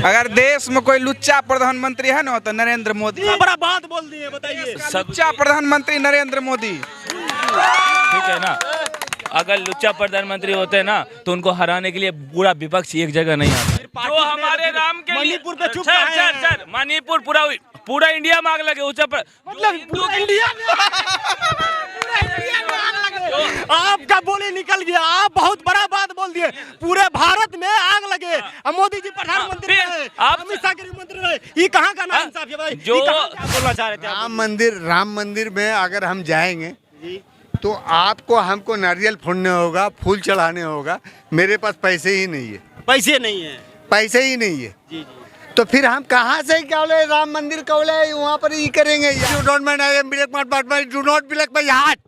अगर देश में कोई लुच्चा प्रधानमंत्री है ना तो नरेंद्र मोदी। बड़ा बात बोल दिए, बताइए। लुच्चा प्रधानमंत्री नरेंद्र मोदी। ठीक है ना, अगर लुच्चा प्रधानमंत्री होते हैं ना तो उनको हराने के लिए पूरा विपक्ष एक जगह नहीं आता। जो हमारे राम के लिए मणिपुर पे चुप सर मणिपुर पूरा इंडिया में आग लगे, उस मतलब पूरा इंडिया आपका बोली निकल गया। आप बहुत बड़ा बात बोल दिए, पूरे भारत में आग लगे। अब मोदी जी प्रधानमंत्री रहे, अमित शाह गृह मंत्री रहे, ये कहाँ का नाम साहब है भाई? जो बोलना चाह रहे थे राम मंदिर में अगर हम जाएंगे तो आपको हमको नारियल फोड़ने होगा, फूल चढ़ाने होगा। मेरे पास पैसे ही नहीं है, पैसे नहीं है, पैसे ही नहीं है जी। तो फिर हम कहाँ से क्या बोले राम मंदिर का बोले वहाँ पर ये करेंगे। You don't mind do not break my heart.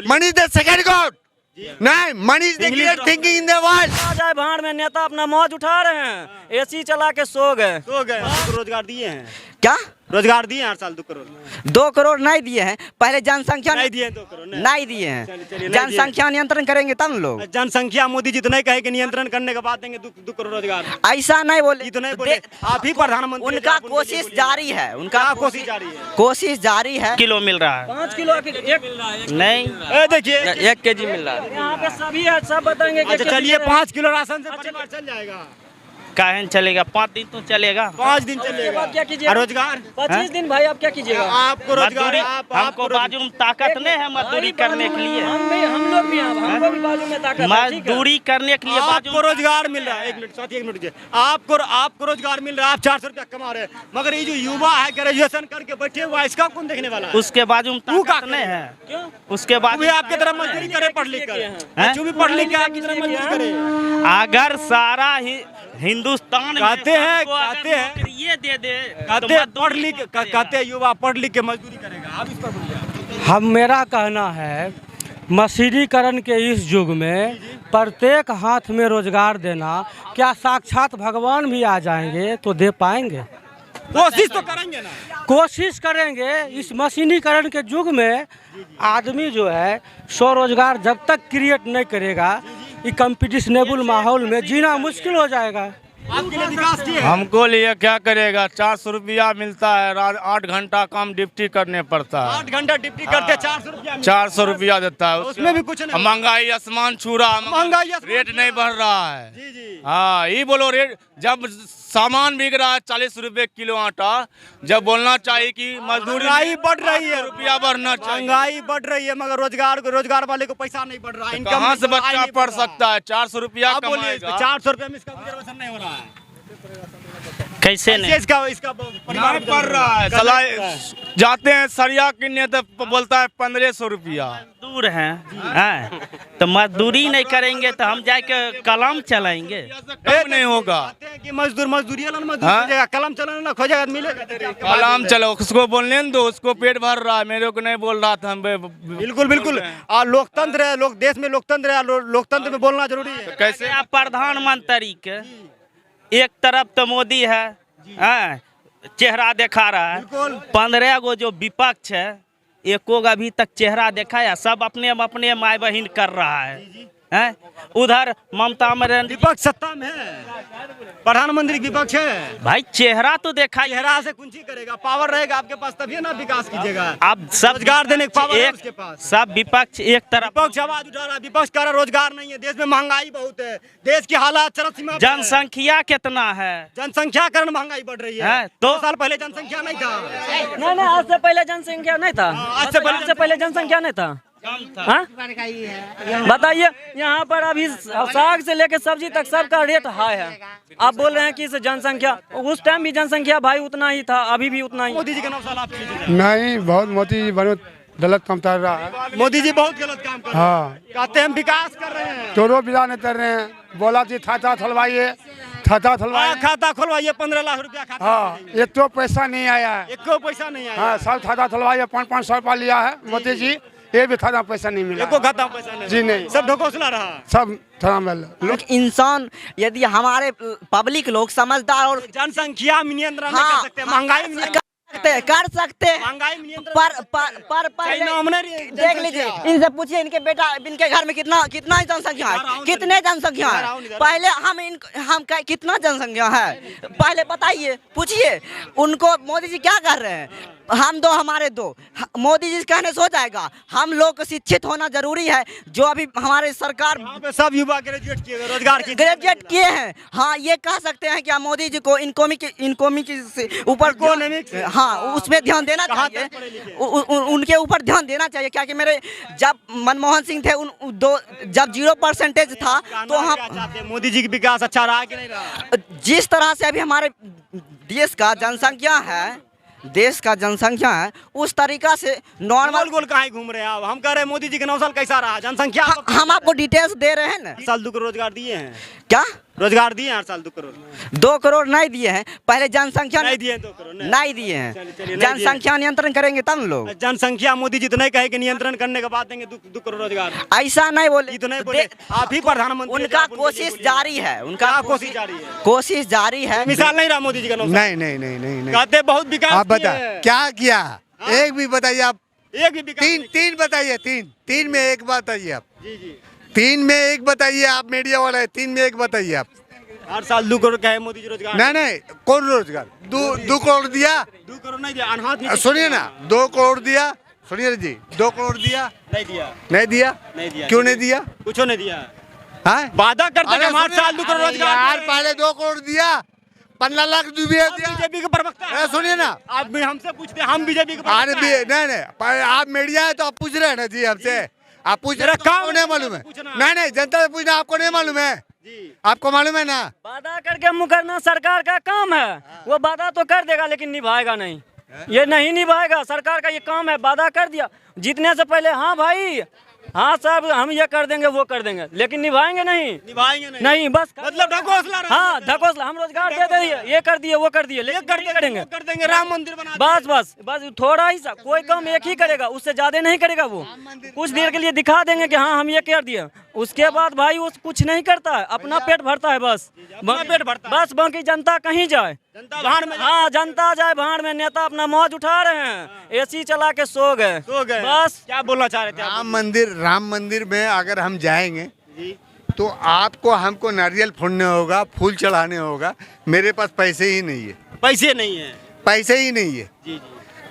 Money is the second god, नहीं money is the great thinking in the world. जाए भाड़ में नेता अपना मौज उठा रहे हैं, एसी चला के सो गए। रोजगार दिए हैं क्या? रोजगार दिए हर साल 2 करोड़। 2 करोड़ नहीं दिए हैं, पहले जनसंख्या नहीं दिए 2 करोड़ नहीं दिए हैं। जनसंख्या नियंत्रण करेंगे तब लोग। जनसंख्या मोदी जी तो नहीं कहे कि नियंत्रण करने के बाद देंगे 2 करोड़ रोजगार। ऐसा नहीं बोले, तो नहीं बोले, आप ही प्रधानमंत्री। उनका कोशिश जारी है, उनका कोशिश जारी है, कोशिश जारी है। किलो मिल रहा है, 5 किलो नहीं देखिए 1 केजी मिल रहा है। यहाँ पे सभी है, सब बताएंगे। अच्छा चलिए 5 किलो राशन से परिवार चल जाएगा। काहे चलेगा, 5 दिन तो चलेगा, 5 दिन चलेगा। क्या कीजिएगा? रोजगार 25 दिन भाई आप क्या कीजिएगा? आपको रोजगार, हमको बाजू में ताकत नहीं है मजदूरी करने के लिए। हम लोग भी हमको भी बाजू में ताकत है, ठीक है? मजदूरी करने के लिए आपको रोजगार मिल रहा है। 1 मिनट साथी, 1 मिनट आपको रोजगार मिल रहा है, आप 400 रुपया कमा रहे हैं। मगर ये जो युवा है ग्रेजुएशन करके बैठे हुआ, इसका कौन देखने वाला है? उसके बाजू में ताकत नहीं है। क्यों? उसके बाद भी आपकी तरह मजदूरी करे, पढ़ लिख कर, जो भी पढ़ लिख के आपकी तरह मजदूरी करे। अगर सारा हिंदुस्तान कहते हैं ये दे दे, कहते हैं युवा पढ़ लिख के मजदूरी करेगा। आप इस पर बोलिए। मेरा कहना है मशीनीकरण के इस युग में प्रत्येक हाथ में रोजगार देना, क्या साक्षात भगवान भी आ जाएंगे तो दे पाएंगे? कोशिश तो करेंगे ना, कोशिश करेंगे। इस मशीनीकरण के युग में आदमी जो है स्वरोजगार जब तक क्रिएट नहीं करेगा, ये कंपटीशनेबल माहौल में जीना मुश्किल हो जाएगा। आपके लिए विकास की है। हमको लिए क्या करेगा? 400 रुपया मिलता है, 8 घंटा काम ड्यूटी करने पड़ता है। 8 घंटा ड्यूटी करते 400 रुपया, 400 रुपया देता है, उसमें भी कुछ नहीं। महंगाई आसमान छू रहा है, महंगाई रेट नहीं बढ़ रहा है। जी। हाँ ये बोलो, रेट जब सामान बिक रहा है 40 रुपए किलो आटा, जब बोलना चाहिए कि मजदूरी बढ़ रही है, रुपया बढ़ना चाहिए। महंगाई बढ़ रही है मगर रोजगार वाले को पैसा नहीं बढ़ रहा है। कहाँ से बच्चा पढ़ सकता है? 400 रुपया कमाएगा। 400 रुपया में इसका रिजर्वेशन नहीं हो रहा है। कैसे नहीं? इसका नहीं पड़ रहा है। सलाह जाते हैं सरिया किन्ने तो बोलता है 1500 रुपया। दूर हैं तो मजदूरी नहीं करेंगे तो हम जाके कलम चलाएंगे, कम नहीं होगा। कि मजदूरी कलम चलाना खोजेगा मिलेगा। कलम चलो, उसको बोलने दो, उसको पेट भर रहा है, मेरे को नहीं बोल रहा था। हम बिल्कुल लोकतंत्र है, देश में लोकतंत्र है, लोकतंत्र में बोलना जरूरी है। कैसे आप प्रधानमंत्री के एक तरफ तो मोदी है, चेहरा दिखा रहा है, 15 गो जो विपक्ष है एको अभी तक चेहरा दिखाया, सब अपने माई बहन कर रहा है। उधर ममता विपक्ष सत्ता में है, प्रधानमंत्री विपक्ष है भाई, चेहरा तो देखा। चेहरा से कुछ ही करेगा, पावर रहेगा आपके पास तभी ना विकास कीजिएगा। आप सब रोजगार देने की पावर है उसके पास। सब विपक्ष एक तरफ, विपक्ष आवाज उठा रहा है, विपक्ष कह रहा रोजगार नहीं है, देश में महंगाई बहुत है, देश की हालात चरम सीमा पर है। जनसंख्या कितना है? जनसंख्या कारण महंगाई बढ़ रही है। 2 साल पहले जनसंख्या नहीं था। नहीं, आज से पहले जनसंख्या नहीं था। आज से पहले जनसंख्या नहीं था। बताइए, यहाँ पर अभी साग से लेकर सब्जी तक सबका रेट हाई है। आप बोल रहे हैं कि जनसंख्या, उस टाइम भी जनसंख्या भाई उतना ही था, अभी भी उतना ही। मोदी जी का 9 साल आप कीजिए। नहीं, बहुत मोदी जी बहुत गलत काम कर रहा है। मोदी जी बहुत गलत काम कर रहे हैं। हाँ, कहते हैं हम विकास कर रहे हैं, चोरों बिला नहीं कर रहे हैं। बोला जी खाता खुलवाइए, खाता खुलवाइए 15 लाख रुपया खाता। हाँ, एक तो पैसा नहीं आया है। एक पैसा नहीं आया। हाँ, सब खाता खुलवाइए, 500 रुपया लिया है मोदी जी, ये भी खाता पैसा नहीं मिला। एको खाता पैसा नहीं जी नहीं, सब ढकोसला रहा, सब लोग। इंसान यदि हमारे पब्लिक लोग समझदार और जनसंख्या में नियंत्रण नहीं कर सकते, महंगाई में सकते हैं, कर सकते हैं। महंगाई में नियंत्रण पर चाइना हमने देख लीजिए, इनसे पूछिए इनके बेटा, इनके घर में कितना जनसंख्या है, कितने जनसंख्या है, पहले हम कितना जनसंख्या है पहले बताइए, पूछिए उनको। मोदी जी क्या कर रहे हैं, हम दो हमारे दो, मोदी जी कहने से हो जाएगा। हम लोग को शिक्षित होना जरूरी है, जो अभी हमारे सरकार सब युवा ग्रेजुएट किए, रोजगार की ग्रेजुएट किए हैं। हाँ, ये कह सकते हैं कि मोदी जी को इनकॉमी के ऊपर, हाँ उसमें ध्यान देना चाहिए, उनके ऊपर ध्यान देना चाहिए। क्या कि मेरे जब मनमोहन सिंह थे जब 0% था, तो हम मोदी जी की विकास अच्छा रहा कि नहीं रहा? जिस तरह से अभी हमारे देश का जनसंख्या है, उस तरीका से नॉर्मल गोल कहाँ घूम रहे हैं आप? हम कह रहे हैं मोदी जी के 9 साल कैसा रहा, जनसंख्या हम आपको डिटेल्स दे रहे हैं ना। साल 2 करोड़ रोजगार दिए हैं, क्या रोजगार दिए हैं हर साल 2 करोड़? 2 करोड़ नहीं दिए हैं, पहले जनसंख्या नहीं दिए 2 करोड़ नहीं दिए हैं। जनसंख्या नियंत्रण करेंगे तब लोग। जनसंख्या मोदी जी तो नहीं कहे कि नियंत्रण करने के बाद देंगे 2 करोड़ रोजगार, ऐसा नहीं बोले, तो नहीं बोले। आप ही प्रधानमंत्री, उनका कोशिश जारी है, उनका कोशिश जारी है, कोशिश जारी है। मिसाल नहीं रहा मोदी जी का 9 साल? नहीं। कहते बहुत विकास आप बता किए हैं। क्या किया, एक भी बताइए आप। एक भी विकास तीन बताइए, तीन में एक बताइए आप। जी 3 में एक बताइए आप, मीडिया वाला है, 3 में एक बताइए आप। हर साल 2 करोड़ कहे मोदी जी रोजगार। नहीं, कौन रोजगार? 2 करोड़ दिया, 2 करोड़ नहीं दिया, अनहाथ सुनिए ना, 2 करोड़ दिया, सुनिए जी, 2 करोड़ दिया, नहीं दिया, नहीं दिया, क्यों नहीं दिया? कुछ नहीं दिया। हाँ, वादा करते हैं हर साल 2 करोड़ रोजगार। यार पहले 2 करोड़ दिया, 15 लाख दिया। बीजेपी के प्रवक्ता हैं। सुनिए ना, आप भी हमसे पूछते हैं, हम बीजेपी के अरे प्रवक्ता हैं। नहीं, आप मीडिया है तो आप पूछ रहे हैं ना जी हमसे, आप पूछ रहे मेरा हैं, काम आपको नहीं मालूम है? पूछना। नहीं, जनता से पूछना, आपको नहीं मालूम है? आपको मालूम है ना? वादा करके मुकरना सरकार का काम है, वो वादा तो कर देगा लेकिन निभाएगा नहीं, ये नहीं निभाएगा। सरकार का ये काम है, वादा कर दिया जीतने से पहले, हाँ भाई हाँ साहब हम ये कर देंगे वो कर देंगे, लेकिन निभाएंगे नहीं, नहीं बस मतलब ढकोसला रहा। हाँ ढकोसला, हम रोजगार दे दिए, ये कर दिए वो कर दिए, लेकिन नहीं करेंगे। कर देंगे, राम मंदिर बना बस थोड़ा ही सा, कोई काम एक ही करेगा, उससे ज्यादा नहीं करेगा। वो कुछ देर के लिए दिखा देंगे कि हाँ हम ये कर दिए, उसके बाद भाई वो कुछ नहीं करता है, अपना पेट भरता है बस, पेट भरता है। बस बाकी जनता कहीं जाए, भाड़ में हाँ जनता जाए भाड़ में, नेता अपना मौज उठा रहे हैं, एसी चला के सो गए बस। क्या बोलना चाह रहे थे आप? राम मंदिर में अगर हम जाएंगे तो आपको हमको नारियल फोड़ने होगा, फूल चढ़ाने होगा। मेरे पास पैसे ही नहीं है, पैसे नहीं है। जी।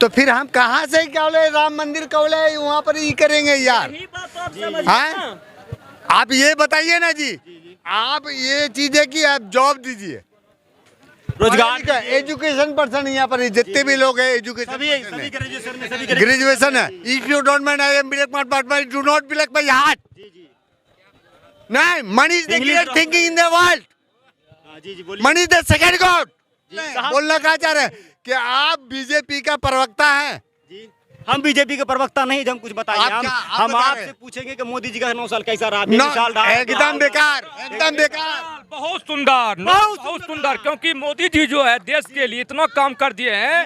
तो फिर हम कहाँ से कौले राम मंदिर कौले वहाँ पर ही करेंगे यार? हाँ, आप ये बताइए ना जी, आप ये चीजें की आप जॉब दीजिए, रोजगार का एजुकेशन पर्सन यहाँ पर जितने भी लोग हैं एजुकेशन ग्रेजुएशन है। If you don't mind I am black, do not black my heart. नहीं, money is the great thinking in the world, money is the second god. बोलना क्या चाह रहे हैं कि आप बीजेपी का प्रवक्ता हैं? हम बीजेपी के प्रवक्ता नहीं, हम कुछ बताइए। हम आपसे पूछेंगे कि मोदी जी का 9 साल कैसा रहा? एकदम बेकार, एकदम बेकार। बहुत सुंदर, क्योंकि मोदी जी जो है देश के लिए इतना काम कर दिए हैं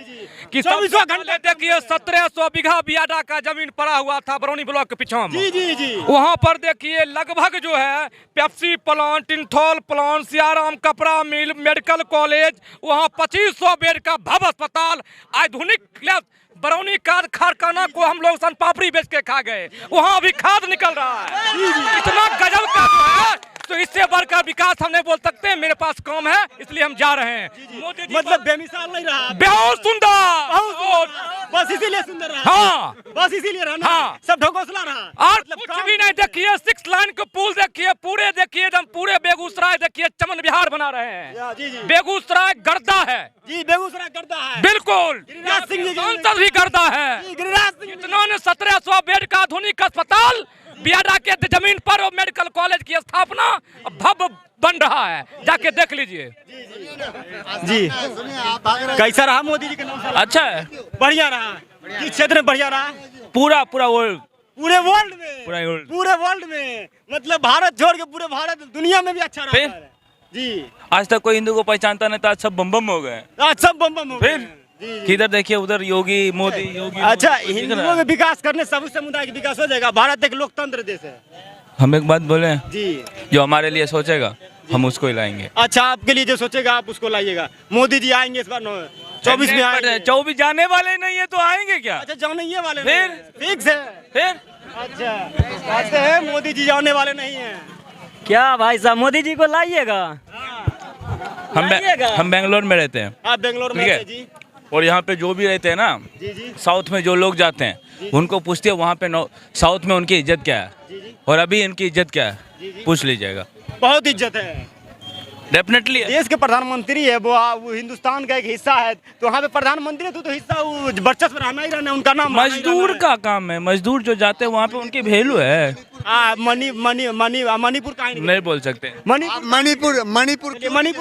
कि 24 घंटे देखिए 1700 बीघा बियाडा का जमीन पड़ा हुआ था बरौनी ब्लॉक के पीछे में। वहाँ पर देखिए लगभग जो है पेप्सी प्लांट, इंथॉल प्लांट, सियाराम कपड़ा मिल, मेडिकल कॉलेज, वहाँ 2500 बेड का भव्य अस्पताल, आधुनिक बरौनी खाद कारखाना को हम लोग सन पापड़ी बेच के खा गए, वहाँ अभी खाद निकल रहा है। इतना गजब का जो है, तो इससे बढ़कर विकास हम नहीं बोल सकते। मेरे पास काम है इसलिए हम जा रहे हैं। मोदी जी मतलब बेमिसाल नहीं रहा, बहुत सुंदर, बस इसीलिए सुंदर रहा। हाँ बस इसीलिए रहा ना। हाँ, सब ढकोसला रहा और कुछ भी नहीं। देखिए 6 लाइन का पुल देखिए, पूरे देखिए एकदम पूरे बेगूसराय देखिए चमन विहार बना रहे हैं। बेगूसराय गर्दा है जी, बेगूसराय गर्दा है बिल्कुल, गिरिराज सिंह जी सांसद भी गर्दा है। इन्होंने 1700 बेड का आधुनिक अस्पताल, बियाडा के जमीन पर वो मेडिकल कॉलेज की स्थापना भव्य बन रहा है, जाके देख लीजिए जी। कैसा रहा मोदी जी का 9 साल? अच्छा है, बढ़िया रहा। किस क्षेत्र में बढ़िया रहा? पूरे वर्ल्ड में मतलब भारत छोड़ के पूरे भारत दुनिया में भी अच्छा रहा है जी। आज तक कोई हिंदू को पहचानता नहीं था, आज सब बम हो गए। आज सब बम हो गए। किधर देखिए उधर योगी मोदी, योगी। अच्छा, हिंदुओं में विकास करने सभी समुदाय का विकास हो जाएगा। भारत एक लोकतंत्र देश है। हम एक बात बोले जी, जो हमारे लिए सोचेगा हम उसको ही लाएंगे। अच्छा, आपके लिए जो सोचेगा आप उसको लाइएगा। मोदी जी आएंगे इस बार 24 में आएंगे। 24 जाने वाले नहीं है तो आएंगे क्या? अच्छा जाने ये वाले फिर? नहीं। फिक्स है फिर अच्छा ऐसे है मोदी जी जाने वाले नहीं है। क्या भाई साहब मोदी जी को लाइएगा? हम बेंगलोर में रहते हैं, आप बेंगलोर में ठीक है? रहते हैं जी। और यहाँ पे जो भी रहते हैं ना, जी जी साउथ में जो लोग जाते हैं उनको पूछते हैं वहाँ पे साउथ में उनकी इज्जत क्या है और अभी इनकी इज्जत क्या है, पूछ लीजिएगा। बहुत इज्जत है। डेफिनेटली देश के प्रधानमंत्री है वो हिंदुस्तान का एक हिस्सा है, तो वहाँ पे प्रधानमंत्री है तो हिस्सा वो वर्चस्व रहना ही रहना है, उनका नाम मजदूर का काम है, मजदूर जो जाते हैं वहाँ पे उनकी वैल्यू है। मणिपुर का नहीं बोल सकते। मणिपुर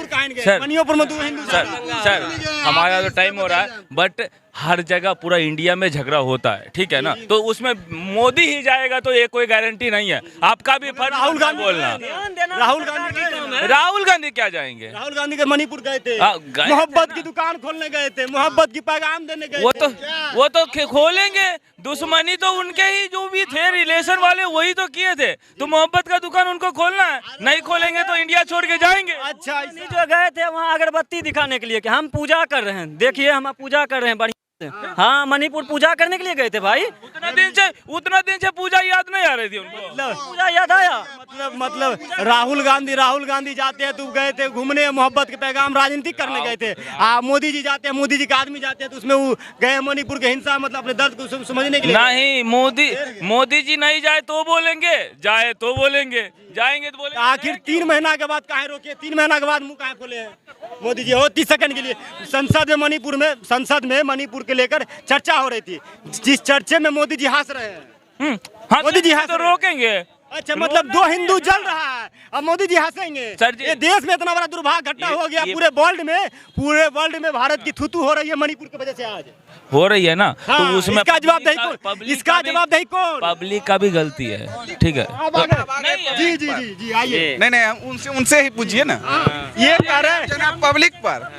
का सर, मणिपुर में तो हिंदू सर हमारा तो टाइम हो रहा है, बट हर जगह पूरा इंडिया में झगड़ा होता है, ठीक है ना? तो उसमें मोदी ही जाएगा तो ये कोई गारंटी नहीं है। आपका भी फर्ज राहुल गांधी बोलना। राहुल गांधी क्या जाएंगे? राहुल गांधी के मणिपुर गए थे, गए मोहब्बत की दुकान खोलने गए थे, मोहब्बत की पैगाम देने गए थे। वो तो खोलेंगे, दुश्मनी तो उनके ही जो भी थे रिलेशन वाले वही तो किए थे, तो मोहब्बत का दुकान उनको खोलना है, नहीं खोलेंगे तो इंडिया छोड़ के जाएंगे। अच्छा जो गए थे वहाँ अगरबत्ती दिखाने के लिए कि हम पूजा कर रहे हैं, देखिए हम पूजा कर रहे हैं बढ़िया से। हाँ मणिपुर पूजा करने के लिए गए थे भाई। उतना दिन से पूजा याद नहीं आ रही थी उनको। पूजा याद आया मतलब राहुल गांधी जाते हैं तो गए थे घूमने, मोहब्बत के पैगाम राजनीतिक करने गए थे। मोदी जी जाते हैं, मोदी जी का आदमी जाते हैं तो उसमें वो गए मणिपुर के हिंसा मतलब अपने दर्द को समझने के लिए। नहीं, मोदी जी नहीं जाए तो बोलेंगे, जाए तो बोलेंगे, जाएंगे तो बोलेंगे। आखिर 3 महीना के बाद काहे रोके, 3 महीना के बाद मुंह काहे खोले हैं मोदी जी? हो 30 सेकंड के लिए संसद में मणिपुर के लेकर चर्चा हो रही थी, जिस चर्चे में मोदी जी हंस रहे हैं। मोदी जी हंस तो रोकेंगे। अच्छा मतलब 2 हिंदू जल रहा है अब मोदी जी हंसेंगे? सर जी, ये देश में इतना बड़ा दुर्भाग्य घटना हो गया, पूरे वर्ल्ड में भारत की थूतू हो रही है मणिपुर की वजह से आज हो रही है ना। हाँ, तो उसमें इसका जवाबदेही कौन? इसका जवाबदेही कौन? पब्लिक का भी गलती है, ठीक है? जी जी जी जी आइए। नहीं उनसे ही पूछिए ना। ये कह रहे हैं जनाब पब्लिक पर,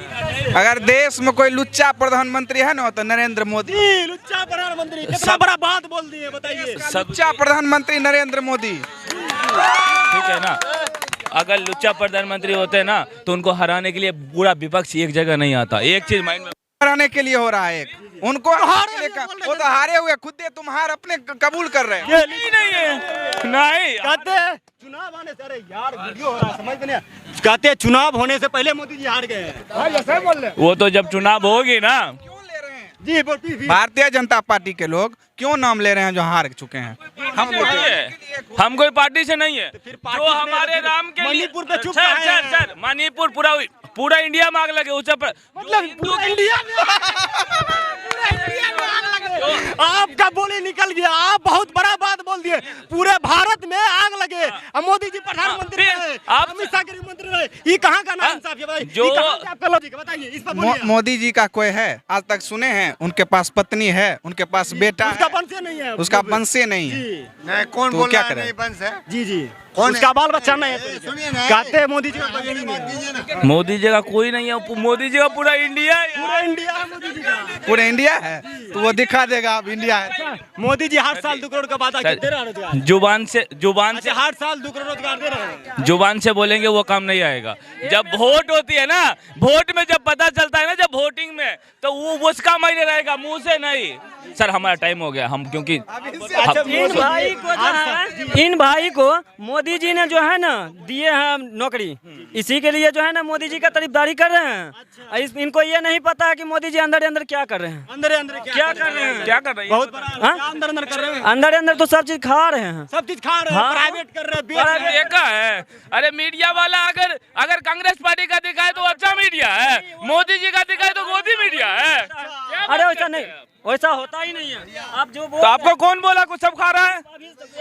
अगर देश में कोई लुच्चा प्रधानमंत्री है ना तो नरेंद्र मोदी। लुच्चा प्रधानमंत्री कितना बड़ा बात बोल दिए, बताइए। लुच्चा प्रधानमंत्री नरेंद्र मोदी, ठीक है ना? अगर लुच्चा प्रधानमंत्री होते ना तो उनको हराने के लिए पूरा विपक्ष एक जगह नहीं आता। एक चीज माइंड में हराने के लिए हो रहा है, उनको वो तो हारे हुए खुद तुम हार अपने कबूल कर रहे हो। नहीं है, नहीं कहते हैं चुनाव आने से, अरे यार वीडियो हो रहा है समझ नहीं, कहते हैं चुनाव होने से पहले मोदी जी हार गए हैं। वो तो जब चुनाव होगी ना। जी भारतीय जनता पार्टी के लोग क्यों नाम ले रहे हैं जो हार चुके हैं? हम कोई पार्टी से नहीं है, जो हमारे नाम के मणिपुर पे चुप सर मणिपुर पूरा इंडिया में आग लगे उसे मतलब इंडिया आपका बोली निकल गया, आप बहुत बड़ा बात बोल दिए, पूरे भारत में आग लगे। अब मोदी जी प्रधानमंत्री रहे, अमित शाह गृह मंत्री रहे, ये कहाँ का नाइंसाफ है भाई? जो आपका लॉजिक बताइए, इस पर बोलिए। मोदी जी का कोई है आज तक सुने हैं? उनके पास पत्नी है, उनके पास बेटा उसका वंश नहीं है, उसका वंश नहीं है। नहीं कौन तो बोल क्या रहा है करें? नहीं वंश है? जी जी कौन उसका बाल बच्चा नहीं है, सुनिए ना, कहते हैं मोदी जी का कोई नहीं है। मोदी जी का कोई नहीं है, मोदी जी का पूरा इंडिया है। पूरा इंडिया है मोदी जी का, पूरा इंडिया है तो वो दिखा देगा अब इंडिया है। मोदी जी हर साल 2 करोड़ का वादा दे रहे हैं, जुबान से हर साल 2 करोड़ रोजगार दे रहे हैं। जुबान से बोलेंगे वो काम नहीं आएगा। जब वोट होती है ना, वोट में जब पता चलता है ना, जब वोटिंग में, तो वो उसका मायने रहेगा, मुंह से नहीं। सर हमारा टाइम हो गया, हम क्योंकि इन भाई को मोदी जी ने जो है ना दिए हैं नौकरी, इसी के लिए जो है ना मोदी जी का तारीफदारी कर रहे हैं। इनको ये नहीं पता है कि मोदी जी अंदर अंदर क्या कर रहे हैं, अंदर क्या कर रहे हैं, क्या कर रहे हैं? बहुत बड़ा अंदर कर रहे हैं, अंदर तो सब चीज खा रहे हैं, सब चीज खा रहे हैं, प्राइवेट कर रहे हैं, बेच रहे हैं। देखा है? अरे मीडिया वाला अगर कांग्रेस पार्टी का दिखाए तो अच्छा मीडिया है, मोदी जी का दिखाए तो मोदी मीडिया है। अरे वैसा नहीं, वैसा होता ही नहीं है। आप जो तो आपको कौन बोला कुछ सब खा रहा है?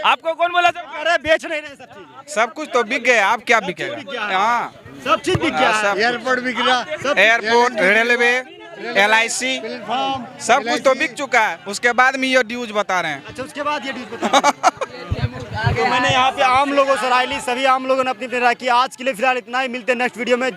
आपको कौन बोला सब? अरे बेच नहीं रहे सब चीज, सब कुछ तो बिक गया, आप क्या बिकेगा? हाँ सब चीज बिक गया, सब एयरपोर्ट बिक रहा, एयरपोर्ट, रेलवे, LIC सब कुछ तो बिक चुका है। उसके बाद में ये न्यूज बता रहे हैं। अच्छा उसके बाद ये न्यूज बता तो मैंने यहाँ पे आम लोगों से राय ली, सभी आम लोगों ने अपनी राय की। आज के लिए फिलहाल इतना ही, मिलते हैं नेक्स्ट वीडियो में।